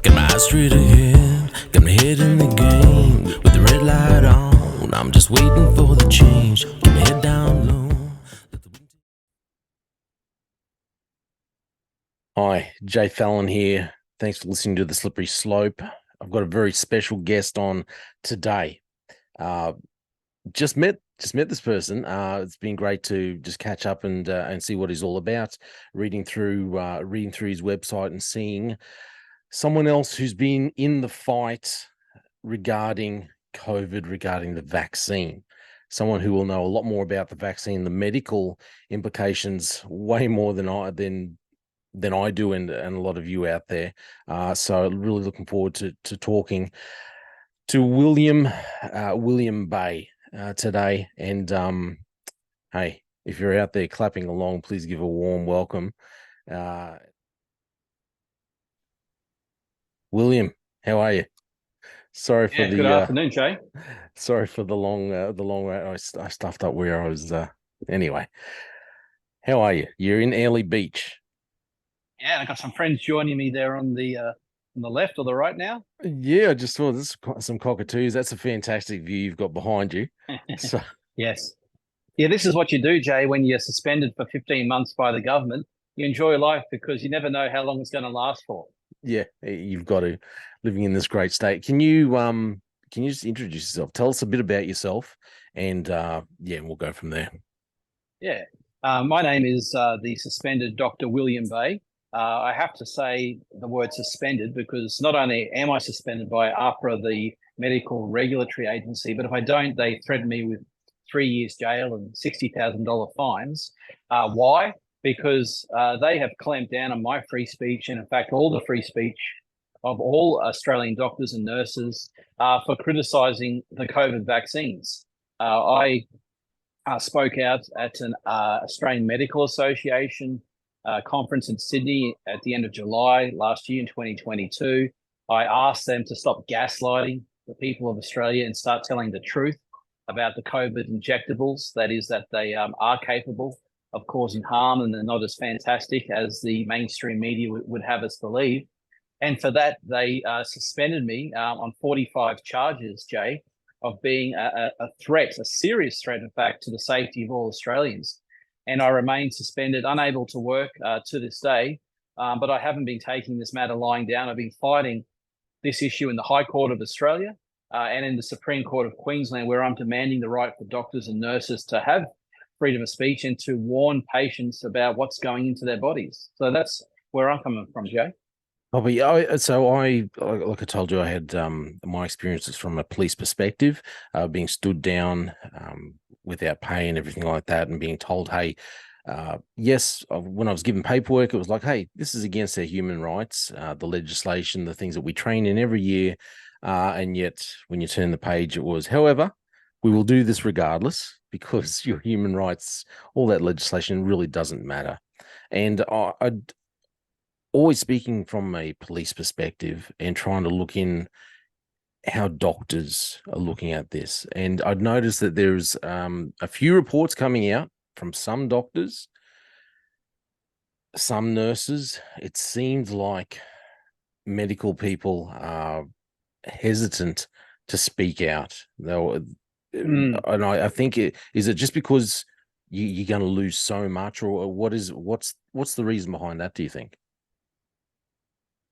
Got my eyes straight ahead, got my head in the game. With the red light on, I'm just waiting for the change. Keep my head down low. Hi, Jay Fallon here. Thanks for listening to The Slippery Slope. I've got a very special guest on today. Just met this person. It's been great to just catch up and see what he's all about. Reading through his website and seeing someone else who's been in the fight regarding COVID, regarding the vaccine. Someone who will know a lot more about the vaccine, the medical implications, way more than I do, and a lot of you out there. So really looking forward to talking to William Bay today. And hey, if you're out there clapping along, please give a warm welcome. William, how are you? Sorry for Good afternoon, Jay. Sorry for the long I stuffed up where I was. Anyway, how are you? You're in Airlie Beach. Yeah, I got some friends joining me there on the left or the right now. Yeah, I just saw this some cockatoos. That's a fantastic view you've got behind you. So Yes. Yeah, this is what you do, Jay, when you're suspended for 15 months by the government. You enjoy life because you never know how long it's going to last for. yeah, you've got to living in this great state. Can you just introduce yourself? Tell us a bit about yourself, and yeah, we'll go from there. Yeah. My name is the suspended Dr. William Bay. I have to say the word suspended because not only am I suspended by AHPRA, the medical regulatory agency, but if I don't, they threaten me with 3 years jail and $60,000 fines. Why? Because they have clamped down on my free speech and, in fact, all the free speech of all Australian doctors and nurses for criticising the COVID vaccines. I spoke out at an Australian Medical Association conference in Sydney at the end of July last year in 2022. I asked them to stop gaslighting the people of Australia and start telling the truth about the COVID injectables. That is, that they are capable of causing harm and they're not as fantastic as the mainstream media would have us believe. And for that, they suspended me on 45 charges, Jay, of being a threat, a serious threat, in fact, to the safety of all Australians. And I remain suspended, unable to work to this day. But I haven't been taking this matter lying down. I've been fighting this issue in the High Court of Australia and in the Supreme Court of Queensland, where I'm demanding the right for doctors and nurses to have freedom of speech and to warn patients about what's going into their bodies. So that's where I'm coming from, Jay. Probably. Like I told you, I had my experiences from a police perspective, being stood down without pay and everything like that, and being told, hey, yes, when I was given paperwork, it was like, hey, this is against our human rights, the legislation, the things that we train in every year. And yet when you turn the page, it was, however, we will do this regardless because your human rights, all that legislation really doesn't matter. And I'd always speaking from a police perspective and trying to look in how doctors are looking at this. And I'd noticed that there's a few reports coming out from some doctors, some nurses. It seems like medical people are hesitant to speak out. And I think is it just because you're going to lose so much, or what's the reason behind that, do you think?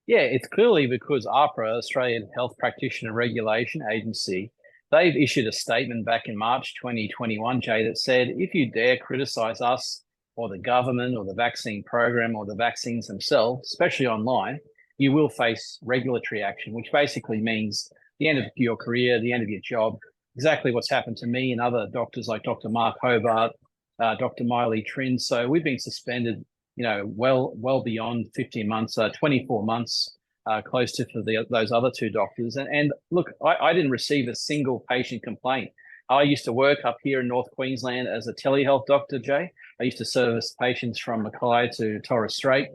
Yeah, it's clearly because AHPRA, Australian Health Practitioner Regulation Agency, they've issued a statement back in March 2021, Jay, that said, if you dare criticise us or the government or the vaccine program or the vaccines themselves, especially online, you will face regulatory action, which basically means the end of your career, the end of your job, exactly what's happened to me and other doctors like Dr. Mark Hobart, Dr. Miley Trin. So we've been suspended well beyond 15 months, 24 months, close to for those other two doctors. And look, I didn't receive a single patient complaint. I used to work up here in North Queensland as a telehealth doctor, Jay. I used to service patients from Mackay to Torres Strait.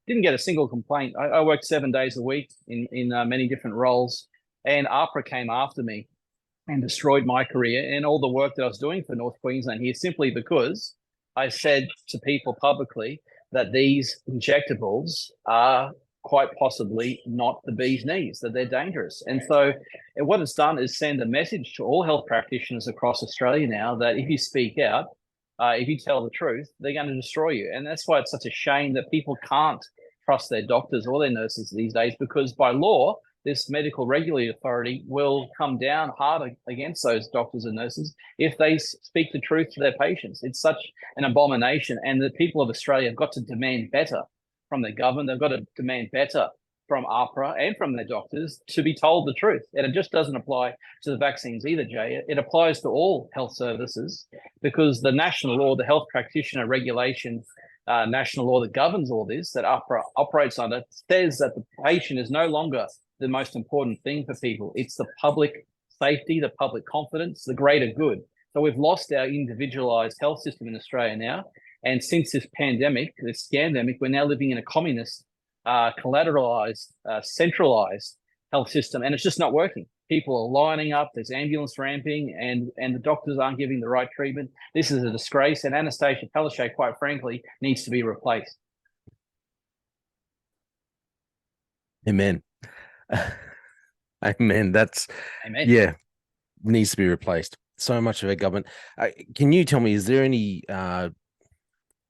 Didn't get a single complaint. I worked 7 days a week in many different roles. And AHPRA came after me and destroyed my career and all the work that I was doing for North Queensland here simply because I said to people publicly that these injectables are quite possibly not the bee's knees, that they're dangerous. And so what it's done is send a message to all health practitioners across Australia now that if you speak out, if you tell the truth, they're going to destroy you. And that's why it's such a shame that people can't trust their doctors or their nurses these days, because by law, this medical regulatory authority will come down hard against those doctors and nurses if they speak the truth to their patients. It's such an abomination. And the people of Australia have got to demand better from their government. They've got to demand better from APRA and from their doctors to be told the truth. And it just doesn't apply to the vaccines either, Jay. It applies to all health services, because the national law, the health practitioner regulation, national law that governs all this, that APRA operates under, says that the patient is no longer the most important thing for people. It's the public safety, the public confidence, the greater good. So we've lost our individualized health system in Australia now. And since this pandemic, this scandemic, we're now living in a communist, collateralized, centralized health system, and it's just not working. People are lining up, there's ambulance ramping, and the doctors aren't giving the right treatment. This is a disgrace, and Anastasia Palaszczuk, quite frankly, needs to be replaced. Amen. Amen. Amen. Yeah, needs to be replaced. So much of our government. Can you tell me, is there any,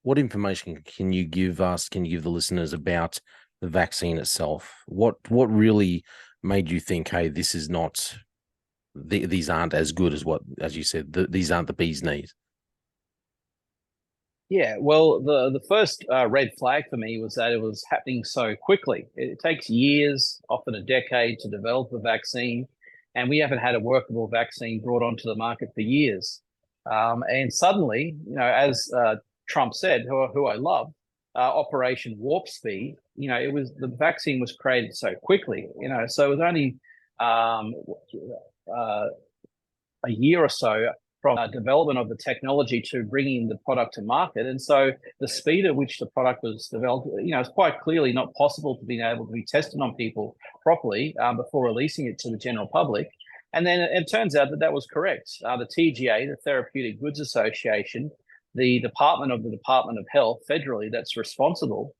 what information can you give us, can you give the listeners about the vaccine itself? What really made you think, hey, this is not, these aren't as good as what, as you said, these aren't the bee's knees? Yeah, well, the first red flag for me was that it was happening so quickly. It takes years, often a decade, to develop a vaccine, and we haven't had a workable vaccine brought onto the market for years. And suddenly, as Trump said, who I love, Operation Warp Speed, the vaccine was created so quickly, so it was only a year or so from development of the technology to bringing the product to market. And so the speed at which the product was developed, it's quite clearly not possible to be able to be tested on people properly before releasing it to the general public. And then it turns out that was correct. The TGA, the Therapeutic Goods Association, the Department of Health federally that's responsible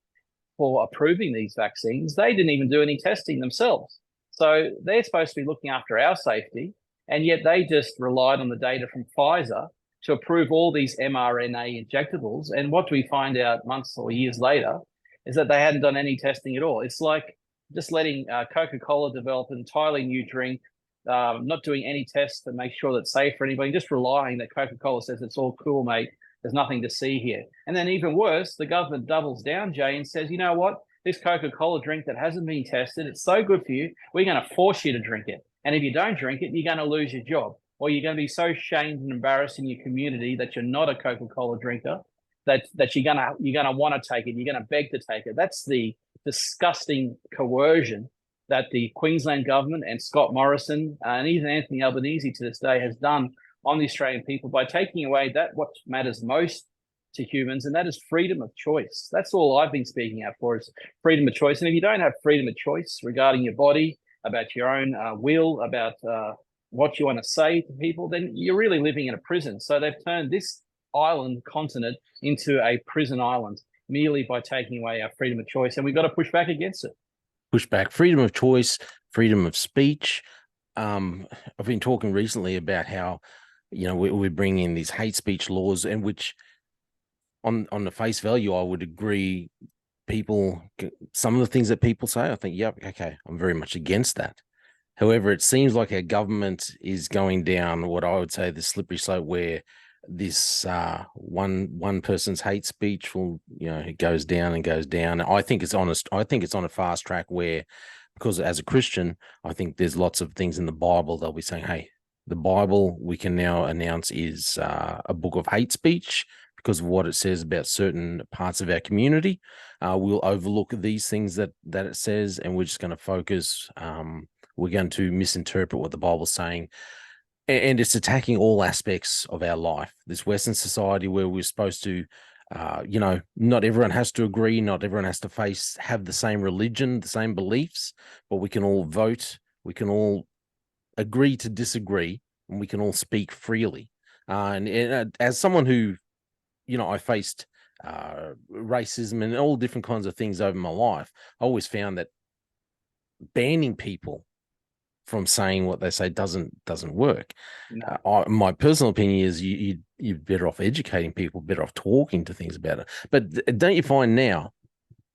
for approving these vaccines, they didn't even do any testing themselves. So they're supposed to be looking after our safety, and yet they just relied on the data from Pfizer to approve all these mRNA injectables. And what we find out months or years later is that they hadn't done any testing at all. It's like just letting Coca-Cola develop an entirely new drink, not doing any tests to make sure that it's safe for anybody, just relying that Coca-Cola says it's all cool, mate. There's nothing to see here. And then even worse, the government doubles down, Jay, and says, you know what? This Coca-Cola drink that hasn't been tested, it's so good for you, we're going to force you to drink it. And if you don't drink it, you're going to lose your job, or you're going to be so shamed and embarrassed in your community that you're not a Coca-Cola drinker that you're going to want to take it. You're going to beg to take it. That's the disgusting coercion that the Queensland government and Scott Morrison and even Anthony Albanese to this day has done on the Australian people by taking away what matters most to humans, and that is freedom of choice. That's all I've been speaking out for, is freedom of choice. And if you don't have freedom of choice regarding your body, about your own will, about what you want to say to people, then you're really living in a prison. So they've turned this continent into a prison island merely by taking away our freedom of choice, and we've got to push back against it. Push back. Freedom of choice, freedom of speech. I've been talking recently about how, we're bringing in these hate speech laws, and which on the face value, I would agree, some of the things that people say, I think, yep, okay, I'm very much against that. However, it seems like our government is going down what I would say the slippery slope, where this one person's hate speech will, it goes down and goes down. I think it's honest. I think it's on a fast track where, because as a Christian, I think there's lots of things in the Bible they'll be saying, hey, the Bible we can now announce is a book of hate speech, because of what it says about certain parts of our community. We'll overlook these things that it says, and we're just going to focus. We're going to misinterpret what the Bible's saying. And it's attacking all aspects of our life. This Western society where we're supposed to, not everyone has to agree. Not everyone has to have the same religion, the same beliefs, but we can all vote. We can all agree to disagree, and we can all speak freely. And as someone who, I faced racism, and all different kinds of things over my life, I always found that banning people from saying what they say doesn't work. No. My personal opinion is you're better off educating people, better off talking to things about it. But don't you find now?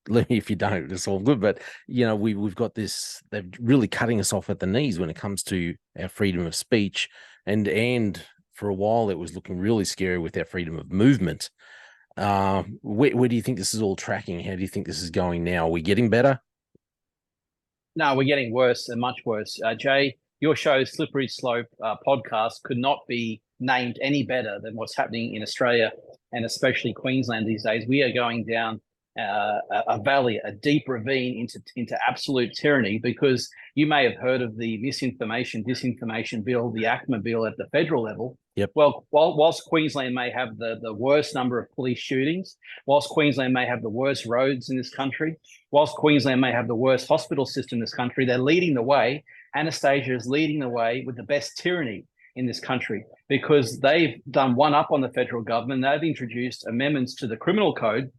If you don't, it's all good. But we've got this. They're really cutting us off at the knees when it comes to our freedom of speech, and for a while it was looking really scary with our freedom of movement. Where do you think this is all tracking? How do you think this is going now? Are we getting better? No, we're getting worse and much worse. Jay, your show, Slippery Slope podcast, could not be named any better than what's happening in Australia and especially Queensland these days. We are going down a valley, a deep ravine into absolute tyranny, because you may have heard of the disinformation bill, the ACMA bill at the federal level. Yep. Well, whilst Queensland may have the worst number of police shootings, whilst Queensland may have the worst roads in this country, whilst Queensland may have the worst hospital system in this country, they're leading the way. Anastasia is leading the way with the best tyranny in this country, because they've done one up on the federal government. They've introduced amendments to the criminal code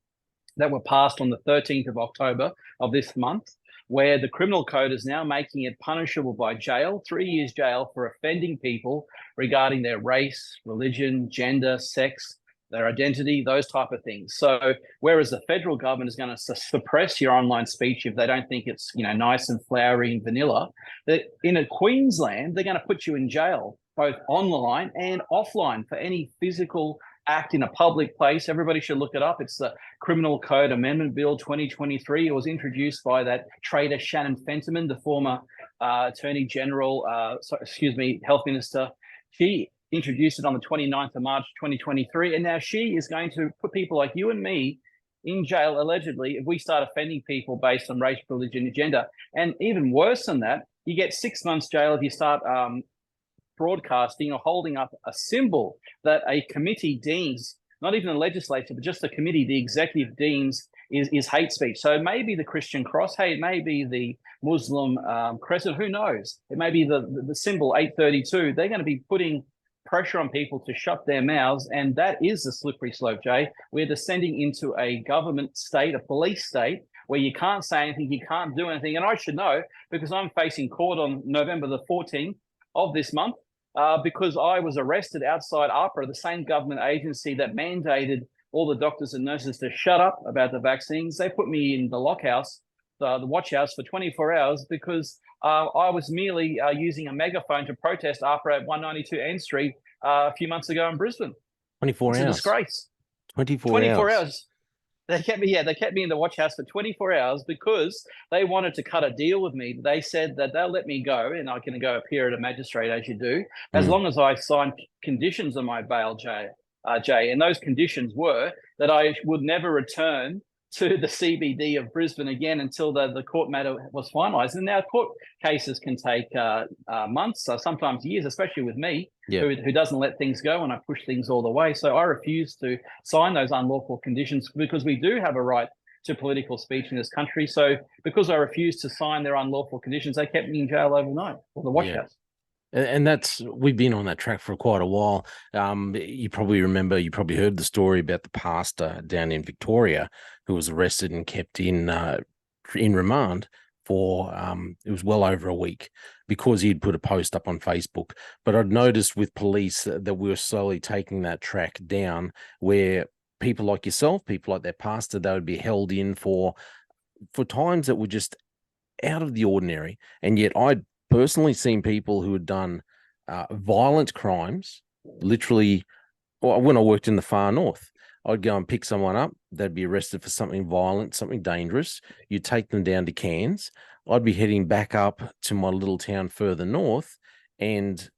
that were passed on the 13th of October of this month, where the criminal code is now making it punishable by jail, 3 years jail, for offending people regarding their race, religion, gender, sex, their identity, those type of things. So whereas the federal government is going to suppress your online speech if they don't think it's nice and flowery and vanilla, that in Queensland, they're going to put you in jail, both online and offline, for any physical act in a public place. Everybody should look it up. It's the Criminal Code Amendment Bill 2023. It was introduced by that traitor Shannon Fentiman, the former Attorney General, Health Minister. She introduced it on the 29th of March 2023, and now she is going to put people like you and me in jail, allegedly, if we start offending people based on race, religion, and gender. And even worse than that, you get 6 months jail if you start broadcasting or holding up a symbol that a committee deems, not even the legislature, but just the committee, the executive deems is hate speech. So it may be the Christian cross, hey, it may be the Muslim crescent, who knows? It may be the symbol 832. They're going to be putting pressure on people to shut their mouths, and that is the slippery slope, Jay. We're descending into a government state, a police state, where you can't say anything, you can't do anything. And I should know, because I'm facing court on November the 14th of this month, because I was arrested outside AHPRA, the same government agency that mandated all the doctors and nurses to shut up about the vaccines. They put me in the lockhouse, the watch house, for 24 hours because I was merely using a megaphone to protest AHPRA at 192 Ann Street a few months ago in Brisbane. 24 It's hours. a disgrace. 24 hours. They kept me in the watch house for 24 hours because they wanted to cut a deal with me. They said that they'll let me go and I can go appear at a magistrate, as you do, as long as I sign conditions on my bail, Jay. And those conditions were that I would never return to the CBD of Brisbane again until the court matter was finalised. And now court cases can take months, sometimes years, especially with me, who doesn't let things go and I push things all the way. So I refuse to sign those unlawful conditions because we do have a right to political speech in this country. So because I refused to sign their unlawful conditions, they kept me in jail overnight, or the wash house. And we've been on that track for quite a while. You probably heard the story about the pastor down in Victoria who was arrested and kept in remand for it was well over a week because he'd put a post up on Facebook. But I'd noticed with police that we were slowly taking that track down, where people like yourself, people like their pastor, they would be held in for times that were just out of the ordinary. And yet I'd personally seen people who had done violent crimes, literally. Well, when I worked in the far north, I'd go and pick someone up. They'd be arrested for something violent, something dangerous. You'd take them down to Cairns. I'd be heading back up to my little town further north, and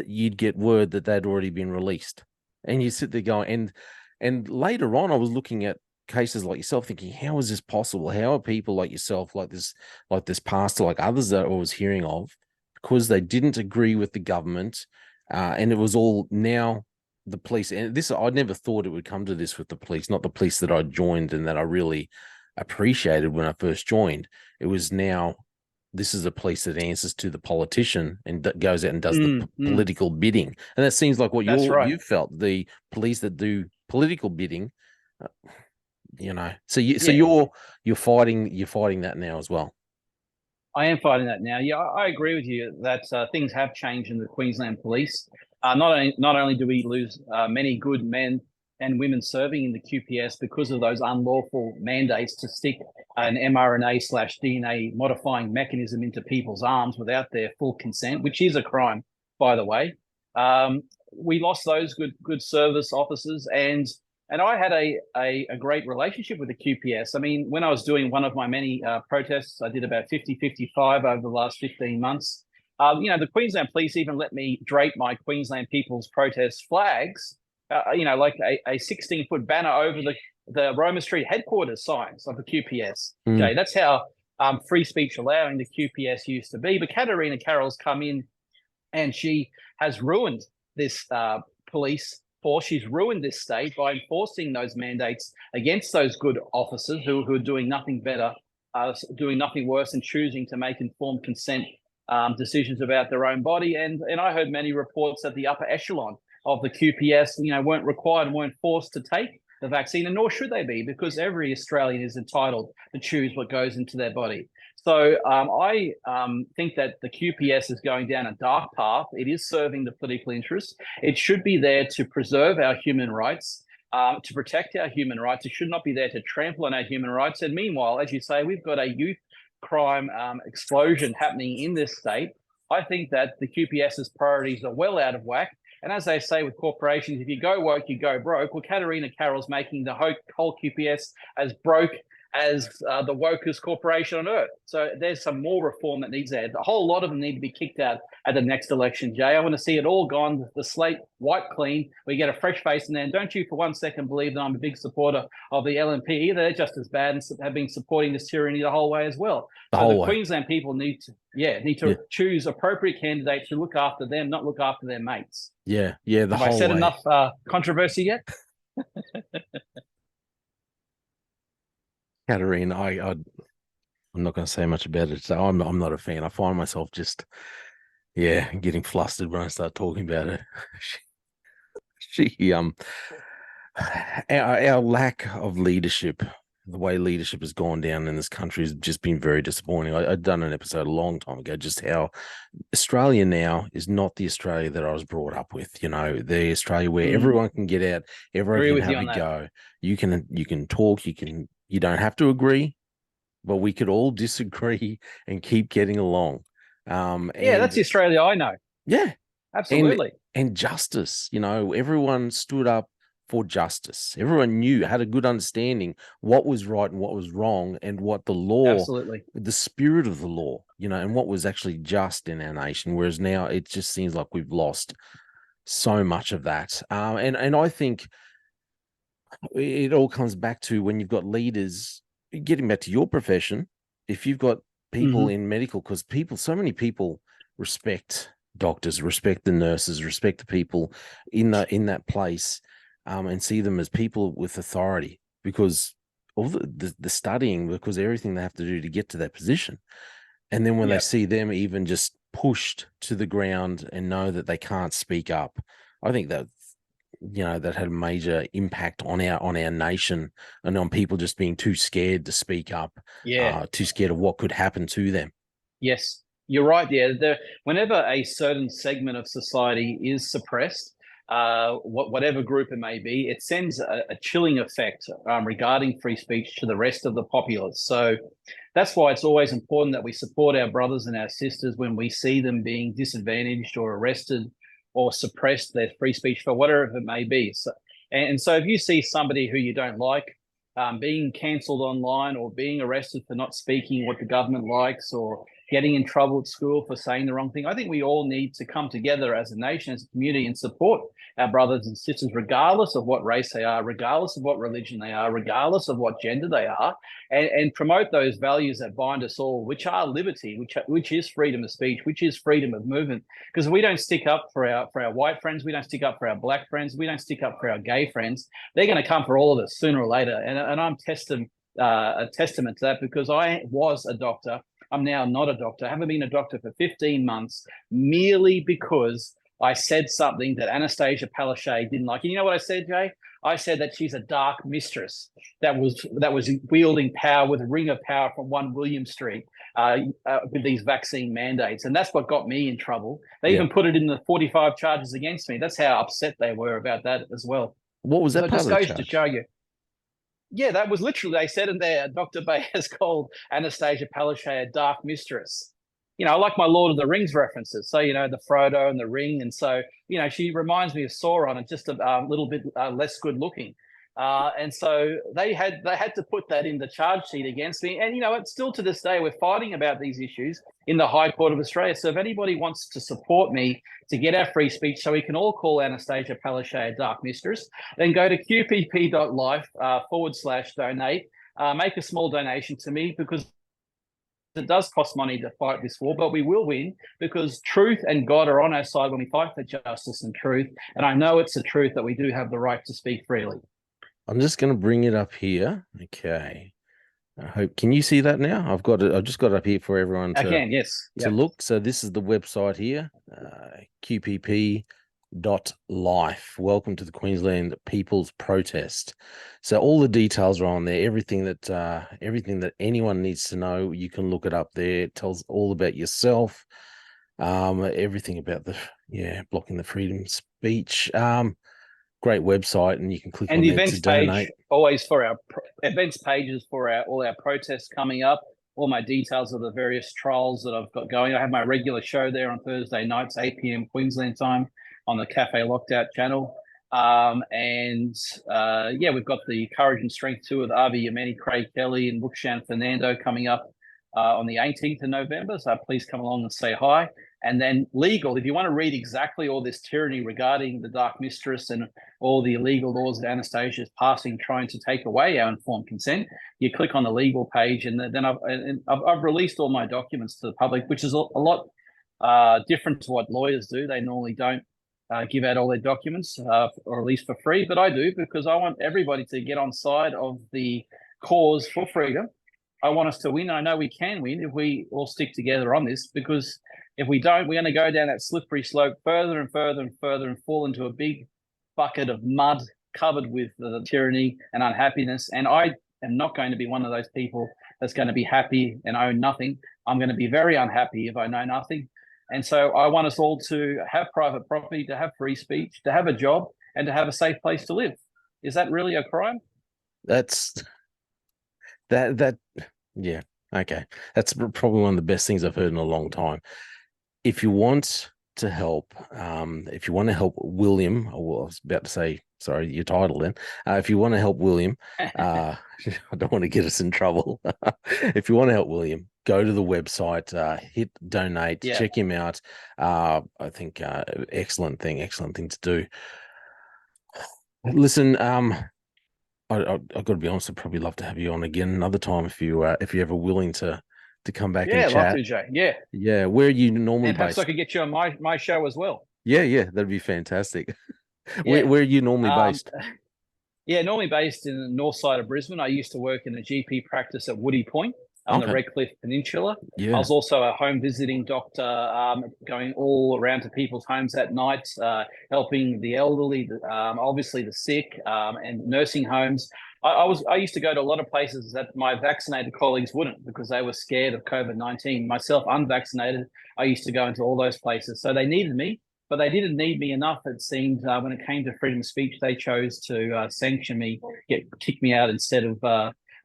you'd get word that they'd already been released. And you sit there going, and later on, I was looking at cases like yourself, thinking, how is this possible? How are people like yourself, like this pastor, like others that I was hearing of, because they didn't agree with the government, and it was all now the police. And this, I never thought it would come to this with the police, not the police that I joined and that I really appreciated when I first joined. It was now, this is a police that answers to the politician and that goes out and does the political bidding. And that seems like what you felt, the police that do political bidding. So you're fighting that now as well. I am fighting that now. Yeah, I agree with you that things have changed in the Queensland Police. Not only do we lose many good men and women serving in the QPS because of those unlawful mandates to stick an mRNA/DNA modifying mechanism into people's arms without their full consent, which is a crime, by the way. We lost those good service officers, and I had a great relationship with the QPS. I mean, when I was doing one of my many protests, I did about 50-55 over the last 15 months. The Queensland Police even let me drape my Queensland People's Protest flags, like a 16-foot banner over the Roma Street headquarters signs of the QPS. Jay, that's how free speech allowing the QPS used to be. But Katarina Carroll's come in and she has ruined this police force. She's ruined this state by enforcing those mandates against those good officers who are doing nothing better, doing nothing worse than choosing to make informed consent decisions about their own body. And I heard many reports that the upper echelon of the QPS, weren't required and weren't forced to take the vaccine, and nor should they be, because every Australian is entitled to choose what goes into their body. So I think that the QPS is going down a dark path. It is serving the political interest. It should be there to preserve our human rights, to protect our human rights. It should not be there to trample on our human rights. And meanwhile, as you say, we've got a youth crime explosion happening in this state. I think that the QPS's priorities are well out of whack. And as they say with corporations, if you go woke, you go broke. Well, Katarina Carroll's making the whole QPS as broke as the wokest corporation on earth. So there's some more reform that needs there. A whole lot of them need to be kicked out at the next election, Jay. I want to see it all gone, the slate wiped clean. We get a fresh face in there. And don't you for one second believe that I'm a big supporter of the LNP either. They're just as bad and have been supporting this tyranny the whole way as well. So the Queensland people need to choose appropriate candidates who look after them, not look after their mates. Yeah. Have I said enough controversy yet? Katarina, I'm not going to say much about it. So I'm not a fan. I find myself just, getting flustered when I start talking about it. Our lack of leadership, the way leadership has gone down in this country has just been very disappointing. I'd done an episode a long time ago, just how Australia now is not the Australia that I was brought up with. The Australia where everyone can get out, everyone can have a go. You can talk, you don't have to agree, but we could all disagree and keep getting along. That's the Australia I know. Yeah, absolutely. And justice, everyone stood up for justice. Everyone had a good understanding what was right and what was wrong, and what the law, the spirit of the law, and what was actually just in our nation. Whereas now it just seems like we've lost so much of that. And I think it all comes back to when you've got leaders, getting back to your profession, if you've got people in medical, because so many people respect doctors, respect the nurses, respect the people in that place, and see them as people with authority, because all the studying, because everything they have to do to get to that position. And then when they see them even just pushed to the ground and know that they can't speak up, I think that that had a major impact on our nation, and on people just being too scared to speak up, too scared of what could happen to them. Yes, you're right. Whenever a certain segment of society is suppressed, whatever group it may be, it sends a chilling effect regarding free speech to the rest of the populace. So that's why it's always important that we support our brothers and our sisters when we see them being disadvantaged or arrested or suppress their free speech for whatever it may be. So if you see somebody who you don't like being cancelled online, or being arrested for not speaking what the government likes, or getting in trouble at school for saying the wrong thing, I think we all need to come together as a nation, as a community, and support our brothers and sisters, regardless of what race they are, regardless of what religion they are, regardless of what gender they are, and promote those values that bind us all, which are liberty, which is freedom of speech, which is freedom of movement. Because we don't stick up for our white friends, we don't stick up for our black friends, we don't stick up for our gay friends, they're going to come for all of us sooner or later. And I'm a testament to that, because I was a doctor. I'm now not a doctor. I haven't been a doctor for 15 months, merely because I said something that Anastasia Palaszczuk didn't like. And you know what I said, Jay? I said that she's a dark mistress that was wielding power with a ring of power from 1 William Street with these vaccine mandates. And that's what got me in trouble. They Yeah. even put it in the 45 charges against me. That's how upset they were about that as well. What was So that it part just of the goes to charge? show you. Yeah, that was literally, they said in there, Dr. Bay has called Anastasia Palaszczuk a dark mistress. Like my Lord of the Rings references. So, the Frodo and the ring. And so, she reminds me of Sauron and just a little bit less good looking. And so they had to put that in the charge sheet against me. And, it's still to this day, we're fighting about these issues in the High Court of Australia. So if anybody wants to support me to get our free speech so we can all call Anastasia Palaszczuk a dark mistress, then go to qpp.life/donate. Make a small donation to me, because it does cost money to fight this war, but we will win, because truth and God are on our side when we fight for justice and truth. And I know it's the truth that we do have the right to speak freely. I'm just going to bring it up here. Okay. I hope, can you see that now? I've got it. I've just got it up here for everyone I can, yes. to look. So this is the website here, qpp.life. Welcome to the Queensland People's Protest. So all the details are on there. Everything that anyone needs to know, you can look it up there. It tells all about yourself, everything about blocking the freedom of speech. Great website, and you can click on the there events to donate. page always for our events pages for all our protests coming up. All my details of the various trials that I've got going. I have my regular show there on Thursday nights, 8 p.m. Queensland time, on the Cafe Lockout channel. We've got the Courage and Strength tour with Avi Yemeni, Craig Kelly, and Rukshan Fernando coming up on the 18th of November. So please come along and say hi. And then legal, if you want to read exactly all this tyranny regarding the Dark Mistress and all the illegal laws that Anastasia is passing, trying to take away our informed consent, you click on the legal page, and then I've released all my documents to the public, which is a lot different to what lawyers do. They normally don't give out all their documents, or at least for free, but I do, because I want everybody to get on side of the cause for freedom. I want us to win. I know we can win if we all stick together on this, because if we don't, we're going to go down that slippery slope further and further and further and fall into a big bucket of mud covered with tyranny and unhappiness. And I am not going to be one of those people that's going to be happy and own nothing. I'm going to be very unhappy if I know nothing. And so I want us all to have private property, to have free speech, to have a job, and to have a safe place to live. Is that really a crime? Yeah. Okay. That's probably one of the best things I've heard in a long time. If you want to help, William, or I was about to say, sorry, your title then. If you want to help William, I don't want to get us in trouble. If you want to help William, go to the website, hit donate, check him out. I think excellent thing to do. Listen, I've got to be honest, I'd probably love to have you on again another time if you're ever willing to come back and chat. Yeah, love to, Jay. Yeah. Yeah. Where are you normally based? Perhaps I could get you on my show as well. Yeah, that'd be fantastic. Where are you normally based? Normally based in the north side of Brisbane. I used to work in a GP practice at Woody Point on the Redcliffe Peninsula. Yeah. I was also a home visiting doctor, going all around to people's homes at night, helping the elderly, obviously the sick, and nursing homes. I used to go to a lot of places that my vaccinated colleagues wouldn't, because they were scared of COVID-19. Myself, unvaccinated, I used to go into all those places. So they needed me, but they didn't need me enough, it seemed. When it came to freedom of speech, they chose to sanction me, kick me out instead of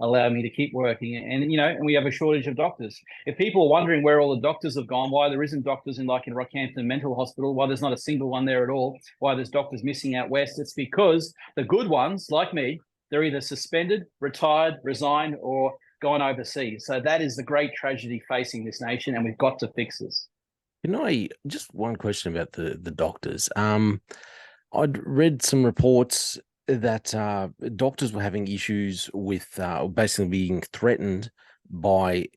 allow me to keep working. And we have a shortage of doctors. If people are wondering where all the doctors have gone, why there isn't doctors in Rockhampton Mental Hospital, why there's not a single one there at all, why there's doctors missing out west, it's because the good ones, like me, they're either suspended, retired, resigned, or gone overseas. So that is the great tragedy facing this nation, and we've got to fix this. Just one question about the doctors. I'd read some reports that doctors were having issues with basically being threatened by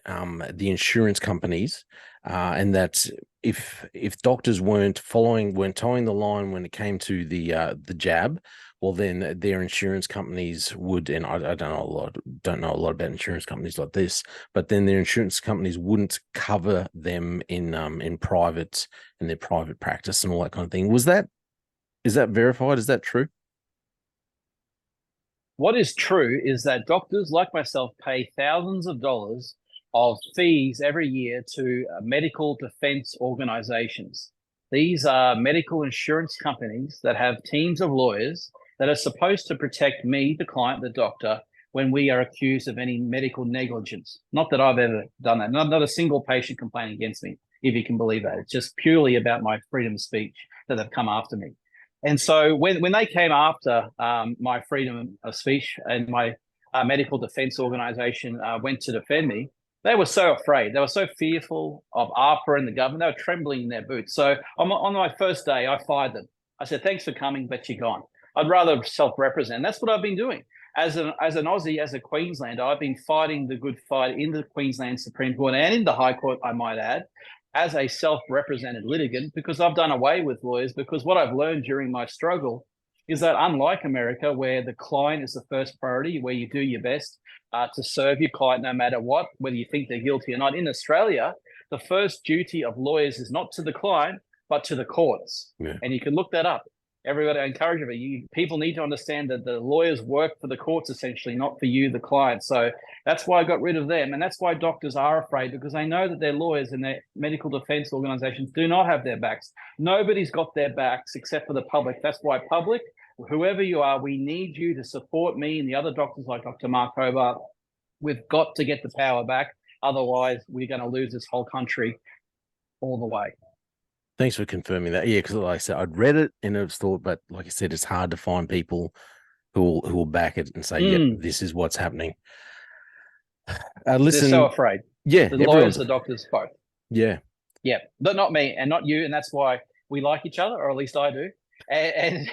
the insurance companies, and that if doctors weren't towing the line when it came to the jab, well, then their insurance companies would, and I don't know a lot about insurance companies like this, but then their insurance companies wouldn't cover them in their private practice and all that kind of thing. Is that verified? Is that true? What is true is that doctors like myself pay thousands of dollars of fees every year to medical defense organizations. These are medical insurance companies that have teams of lawyers that are supposed to protect me, the client, the doctor, when we are accused of any medical negligence. Not that I've ever done that. Not a single patient complaining against me, if you can believe that. It's just purely about my freedom of speech that they've come after me. And so when they came after my freedom of speech and my medical defense organization went to defend me, they were so afraid. They were so fearful of ARPA and the government. They were trembling in their boots. So on my first day, I fired them. I said, thanks for coming, but you're gone. I'd rather self-represent. That's what I've been doing. As an Aussie, as a Queenslander, I've been fighting the good fight in the Queensland Supreme Court and in the High Court, I might add, as a self-represented litigant, because I've done away with lawyers, because what I've learned during my struggle is that unlike America, where the client is the first priority, where you do your best to serve your client no matter what, whether you think they're guilty or not, in Australia, the first duty of lawyers is not to the client, but to the courts. Yeah. And you can look that up. Everybody, I encourage you. People need to understand that the lawyers work for the courts, essentially, not for you, the client. So that's why I got rid of them. And that's why doctors are afraid, because they know that their lawyers and their medical defense organizations do not have their backs. Nobody's got their backs except for the public. That's why public, whoever you are, we need you to support me and the other doctors like Dr. Mark Hobart. We've got to get the power back. Otherwise, we're going to lose this whole country all the way. Thanks for confirming that. Yeah, because like I said, I'd read it and I've thought, but like I said, it's hard to find people who will back it and say, "Yep, this is what's happening." Listen, they're so afraid. Yeah, the lawyers, the doctors, both. Yeah, but not me and not you, and that's why we like each other, or at least I do. And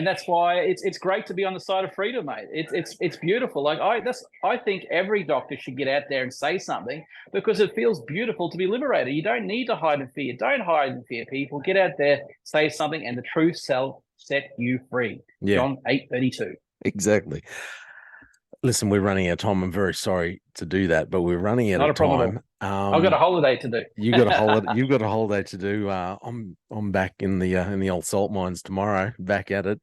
that's why it's great to be on the side of freedom, mate. It's beautiful. Like I think every doctor should get out there and say something, because it feels beautiful to be liberated. You don't need to hide in fear. Don't hide in fear, people. Get out there, say something, and the truth shall set you free. Yeah. John 8:32. Exactly. Listen, we're running out of time. I'm very sorry to do that, but we're running out of time. I've got a holiday to do. You got a holiday. You've got a holiday to do. I'm back in the old salt mines tomorrow. Back at it.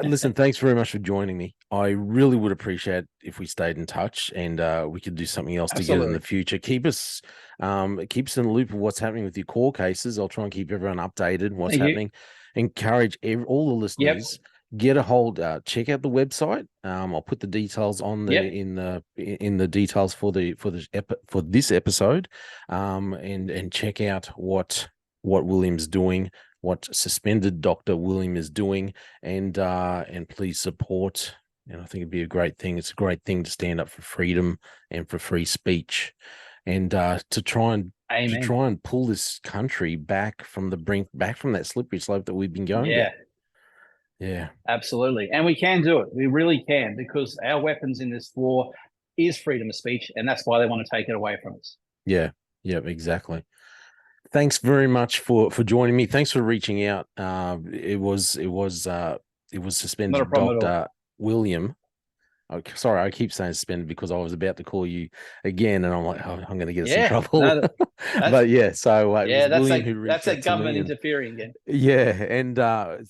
Listen, thanks very much for joining me. I really would appreciate if we stayed in touch and we could do something else together in the future. Keep us in the loop of what's happening with your court cases. I'll try and keep everyone updated what's happening. Encourage all the listeners. Get a hold. Check out the website. I'll put the details on the in the details for this episode. And check out what William's doing, what suspended Dr. William is doing, and please support. And I think it'd be a great thing. It's a great thing to stand up for freedom and for free speech, and to try and pull this country back from the brink, back from that slippery slope that we've been going down. Yeah, absolutely. And we can do it. We really can, because our weapons in this war is freedom of speech, and that's why they want to take it away from us. Yeah, exactly. Thanks very much for joining me. Thanks for reaching out. It was suspended Dr. William. Sorry, I keep saying suspended because I was about to call you again, and I'm like, oh, I'm going to get us in trouble. No, but yeah, so that's that government interfering again. Yeah, and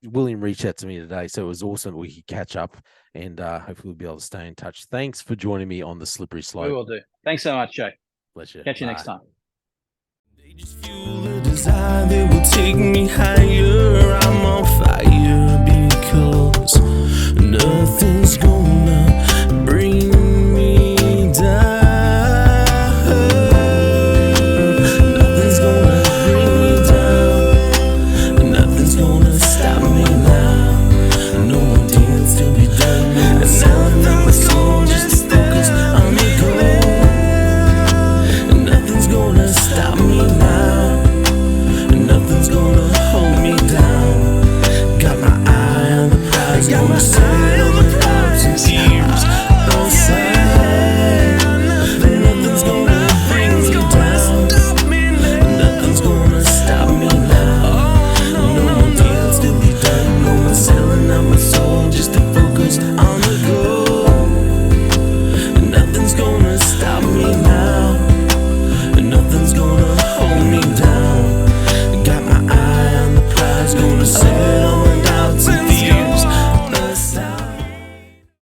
William reached out to me today, so it was awesome we could catch up, and hopefully we'll be able to stay in touch. Thanks for joining me on the Slippery Slope. We will do. Thanks so much, Joe. Pleasure. Catch you next time. They just fuel a desire that will take me higher. I'm on fire.